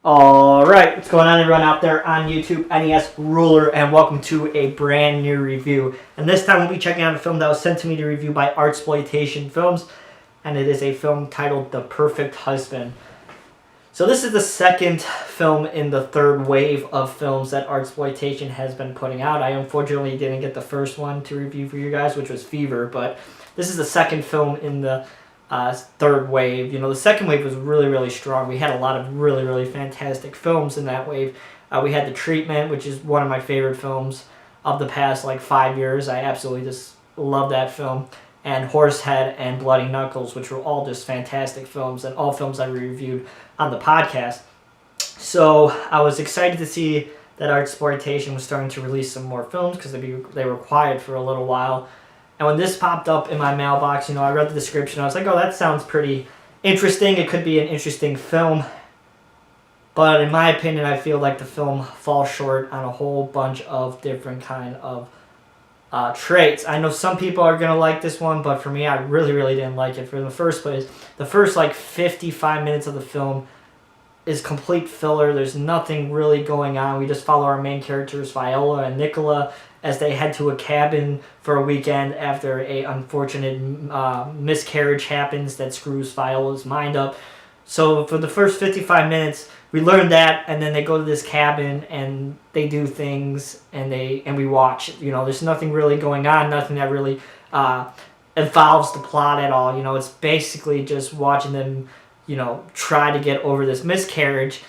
Alright, what's going on everyone out there on YouTube, NES Ruler, and welcome to a brand new review. And this time we'll be checking out a film that was sent to me to review by Artsploitation Films, and it is a film titled The Perfect Husband. So this is the second film in the third wave of films that Artsploitation has been putting out. I unfortunately didn't get the first one to review for you guys, which was Fever, but this is the second film in the third wave. You know, the second wave was really strong. We had a lot of really fantastic films in that wave. We had The Treatment, which is one of my favorite films of the past 5 years. I absolutely just love that film. And Horsehead and Bloody Knuckles, which were all just fantastic films, and all films I reviewed on the podcast. So I was excited to see that Artsploitation was starting to release some more films because they were quiet for a little while. And when this popped up in my mailbox, I read the description. I was like, oh, that sounds pretty interesting. It could be an interesting film. But in my opinion, I feel like the film falls short on a whole bunch of different kind of traits. I know some people are going to like this one, but for me, I really didn't like it. For the first place, the first 55 minutes of the film is complete filler. There's nothing really going on. We just follow our main characters, Viola and Nicola, as they head to a cabin for a weekend after a unfortunate miscarriage happens that screws Viola's mind up. So for the first 55 minutes, we learn that, and then they go to this cabin and they do things, and we watch. There's nothing really going on, nothing that really involves the plot at all. It's basically just watching them, try to get over this miscarriage.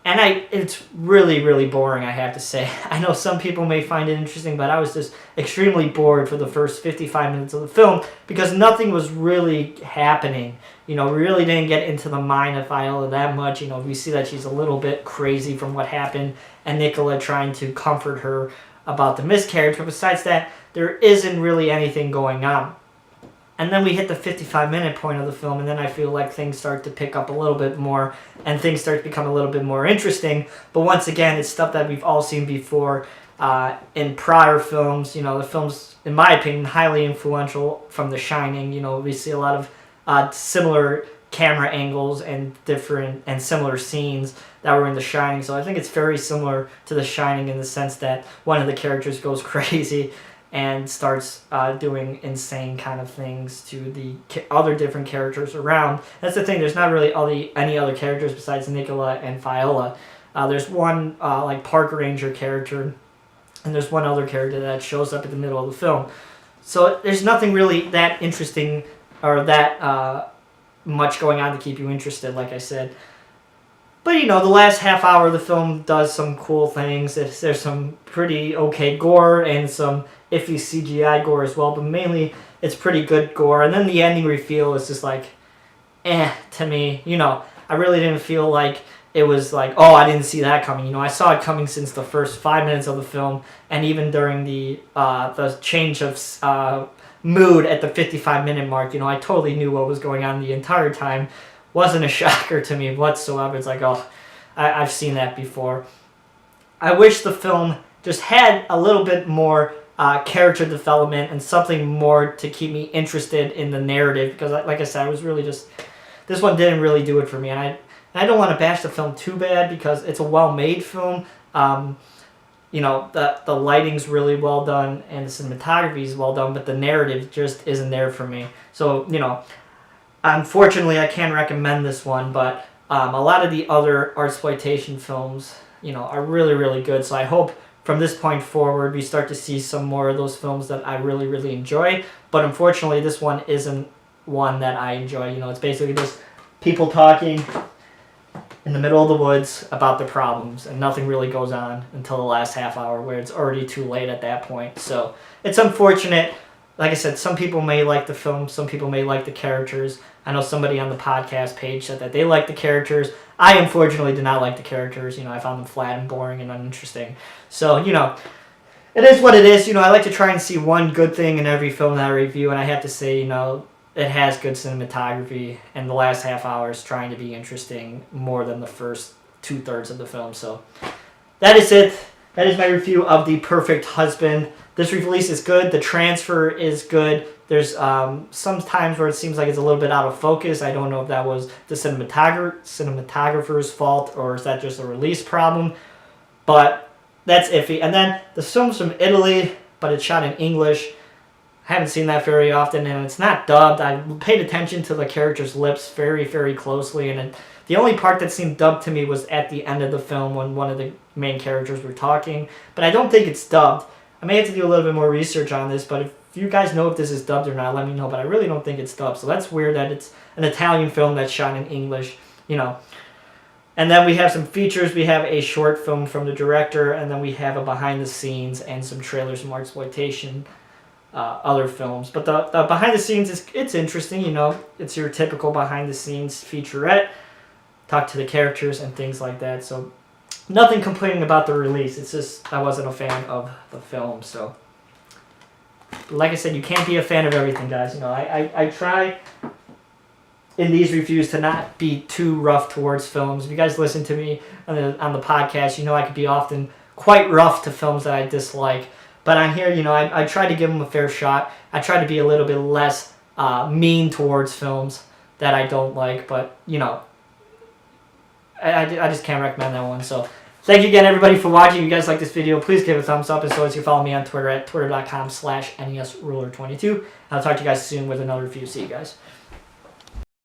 And it's really boring, I have to say. I know some people may find it interesting, but I was just extremely bored for the first 55 minutes of the film because nothing was really happening. We really didn't get into the mind of Viola that much. We see that she's a little bit crazy from what happened, and Nicola trying to comfort her about the miscarriage. But besides that, there isn't really anything going on. And then we hit the 55-minute point of the film, and then I feel like things start to pick up a little bit more, and things start to become a little bit more interesting. But once again, it's stuff that we've all seen before in prior films. The film's, in my opinion, highly influential from The Shining. We see a lot of similar camera angles and different and similar scenes that were in The Shining. So I think it's very similar to The Shining in the sense that one of the characters goes crazy and starts doing insane kind of things to the other different characters around. That's the thing, there's not really any other characters besides Nicola and Viola. There's one park ranger character, and there's one other character that shows up at the middle of the film. So there's nothing really that interesting or that much going on to keep you interested, like I said. But, the last half hour of the film does some cool things. There's some pretty okay gore and some iffy CGI gore as well. But mainly, it's pretty good gore. And then the ending reveal is just to me. I really didn't feel like it was oh, I didn't see that coming. I saw it coming since the first 5 minutes of the film. And even during the change of mood at the 55-minute mark, I totally knew what was going on the entire time. Wasn't a shocker to me whatsoever. It's oh, I've seen that before. I wish the film just had a little bit more character development and something more to keep me interested in the narrative, because like I said, I was really just, this one didn't really do it for me. And I don't want to bash the film too bad because it's a well-made film. The lighting's really well done and the cinematography is well done, but the narrative just isn't there for me. So, unfortunately, I can't recommend this one, but a lot of the other Artsploitation films, are really good. So I hope from this point forward we start to see some more of those films that I really enjoy. But unfortunately, this one isn't one that I enjoy. It's basically just people talking in the middle of the woods about their problems, and nothing really goes on until the last half hour, where it's already too late at that point. So it's unfortunate. Like I said, some people may like the film, some people may like the characters. I know somebody on the podcast page said that they like the characters. I unfortunately did not like the characters. I found them flat and boring and uninteresting. So, it is what it is. I like to try and see one good thing in every film that I review, and I have to say, it has good cinematography, and the last half hour is trying to be interesting more than the first 2/3 of the film. So, that is it. that is my review of The Perfect Husband. This release is good. The transfer is good. There's some times where it seems like it's a little bit out of focus. I don't know if that was the cinematographer's fault or is that just a release problem. But that's iffy. And then the film's from Italy, but it's shot in English. I haven't seen that very often, and it's not dubbed. I paid attention to the characters' lips very, very closely, and the only part that seemed dubbed to me was at the end of the film when one of the main characters were talking. But I don't think it's dubbed. I may have to do a little bit more research on this, but if you guys know if this is dubbed or not, let me know. But I really don't think it's dubbed, so that's weird that it's an Italian film that's shot in English, you know. And then we have some features. We have a short film from the director, and then we have a behind the scenes and some trailers from Artsploitation, other films. But the behind the scenes, it's interesting, you know. It's your typical behind the scenes featurette. Talk to the characters and things like that. So nothing complaining about the release. It's just I wasn't a fan of the film. So like I said, you can't be a fan of everything, guys. You know, I try in these reviews to not be too rough towards films. If you guys listen to me on the podcast, you know I could be often quite rough to films that I dislike. But on here, you know, I try to give them a fair shot. I try to be a little bit less mean towards films that I don't like. But, you know, I just can't recommend that one. So thank you again, everybody, for watching. If you guys like this video, please give it a thumbs up. And so as you follow me on Twitter at twitter.com/NESruler22. I'll talk to you guys soon with another review. See you guys.